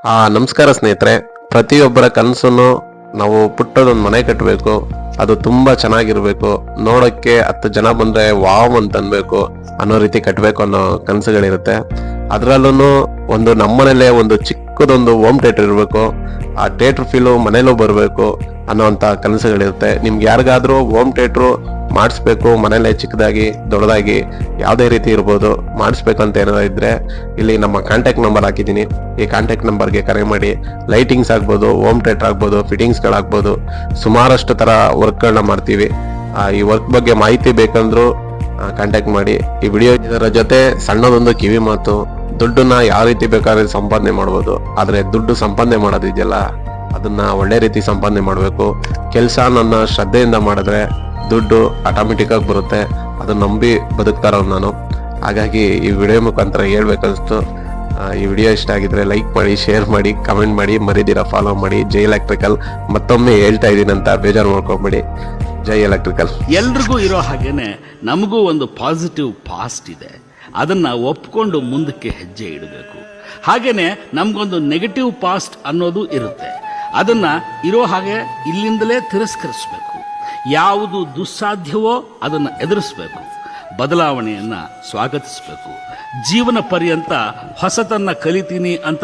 ನಮಸ್ಕಾರ ಸ್ನೇಹಿತರೆ. ಪ್ರತಿಯೊಬ್ಬರ ಕನಸನ್ನು ನಾವು ಪುಟ್ಟದೊಂದು ಮನೆ ಕಟ್ಟಬೇಕು, ಅದು ತುಂಬಾ ಚೆನ್ನಾಗಿರ್ಬೇಕು, ನೋಡಕ್ಕೆ 10 ಜನ ಬಂದ್ರೆ ವಾವ್ ಅಂತ ಅನ್ಬೇಕು ಅನ್ನೋ ರೀತಿ ಕಟ್ಟಬೇಕು ಅನ್ನೋ ಕನಸುಗಳಿರುತ್ತೆ. ಅದ್ರಲ್ಲೂ ಒಂದು ನಮ್ಮನೇಲೆ ಒಂದು ಚಿಕ್ಕದೊಂದು ಹೋಮ್ ಥಿಯೇಟರ್ ಇರಬೇಕು, ಆ ಥಿಯೇಟರ್ ಫೀಲು ಮನೇಲೂ ಬರಬೇಕು ಅನ್ನೋಂಥ ಕನಸುಗಳಿರುತ್ತೆ. ನಿಮ್ಗೆ ಯಾರಿಗಾದ್ರೂ ಹೋಮ್ ಥಿಯೇಟ್ರು ಮಾಡಿಸ್ಬೇಕು, ಮನೇಲೆ ಚಿಕ್ಕದಾಗಿ ದೊಡ್ಡದಾಗಿ ಯಾವುದೇ ರೀತಿ ಇರ್ಬೋದು, ಮಾಡಿಸ್ಬೇಕಂತ ಏನಾದ್ರು ಇದ್ರೆ ಇಲ್ಲಿ ನಮ್ಮ ಕಾಂಟ್ಯಾಕ್ಟ್ ನಂಬರ್ ಹಾಕಿದ್ದೀನಿ. ಈ ಕಾಂಟ್ಯಾಕ್ಟ್ ನಂಬರ್ಗೆ ಕರೆ ಮಾಡಿ. ಲೈಟಿಂಗ್ಸ್ ಆಗ್ಬೋದು, ಹೋಮ್ ಥಿಯೇಟರ್ ಆಗ್ಬೋದು, ಫಿಟ್ಟಿಂಗ್ಸ್ಗಳಾಗ್ಬೋದು, ಸುಮಾರಷ್ಟು ಥರ ವರ್ಕ್ಗಳನ್ನ ಮಾಡ್ತೀವಿ. ಈ ವರ್ಕ್ ಬಗ್ಗೆ ಮಾಹಿತಿ ಬೇಕಂದ್ರೂ ಕಾಂಟ್ಯಾಕ್ಟ್ ಮಾಡಿ. ಈ ವಿಡಿಯೋ ಇದರ ಜೊತೆ ಸಣ್ಣದೊಂದು ಕಿವಿ ಮಾತು, ದುಡ್ಡನ್ನ ಯಾವ ರೀತಿ ಬೇಕಾದ್ರೆ ಸಂಪಾದನೆ ಮಾಡ್ಬೋದು, ಆದರೆ ದುಡ್ಡು ಸಂಪಾದನೆ ಮಾಡೋದಿದೆಯಲ್ಲ ಅದನ್ನ ಒಳ್ಳೆ ರೀತಿ ಸಂಪಾದನೆ ಮಾಡಬೇಕು. ಕೆಲಸ ನನ್ನ ಶ್ರದ್ಧೆಯಿಂದ ಮಾಡಿದ್ರೆ ದುಡ್ಡು ಆಟೋಮೆಟಿಕ್ ಆಗಿ ಬರುತ್ತೆ. ಅದನ್ನ ನಂಬಿ ಬದುಕ್ತಾರವ್ ನಾನು. ಹಾಗಾಗಿ ಈ ವಿಡಿಯೋ ಮುಖಾಂತರ ಹೇಳ್ಬೇಕನ್ನಿಸ್ತು. ಈ ವಿಡಿಯೋ ಇಷ್ಟ ಆಗಿದ್ರೆ ಲೈಕ್ ಮಾಡಿ, ಶೇರ್ ಮಾಡಿ, ಕಮೆಂಟ್ ಮಾಡಿ, ಮರಿದಿರ ಫಾಲೋ ಮಾಡಿ. ಜೈ ಎಲೆಕ್ಟ್ರಿಕಲ್ ಮತ್ತೊಮ್ಮೆ ಹೇಳ್ತಾ ಇದ್ದೀನಿ ಅಂತ ಬೇಜಾರು ಮಾಡ್ಕೊಂಬೇಡಿ. ಜೈ ಎಲೆಕ್ಟ್ರಿಕಲ್. ಎಲ್ರಿಗೂ ಇರೋ ಹಾಗೇನೆ ನಮಗೂ ಒಂದು ಪಾಸಿಟಿವ್ ಪಾಸ್ಟ್ ಇದೆ, ಅದನ್ನ ಒಪ್ಕೊಂಡು ಮುಂದಕ್ಕೆ ಹೆಜ್ಜೆ ಇಡಬೇಕು. ಹಾಗೇನೆ ನಮಗೊಂದು ನೆಗೆಟಿವ್ ಪಾಸ್ಟ್ ಅನ್ನೋದು ಇರುತ್ತೆ, ಅದನ್ನ ಇರೋ ಹಾಗೆ ಇಲ್ಲಿಂದಲೇ ತಿರಸ್ಕರಿಸಬೇಕು. ಯಾವುದು ದುಸ್ಸಾಧ್ಯವೋ ಅದನ್ನು ಎದುರಿಸಬೇಕು, ಬದಲಾವಣೆಯನ್ನ ಸ್ವಾಗತಿಸಬೇಕು. ಜೀವನ ಪರ್ಯಂತ ಹೊಸತನ್ನ ಕಲಿತೀನಿ ಅಂತ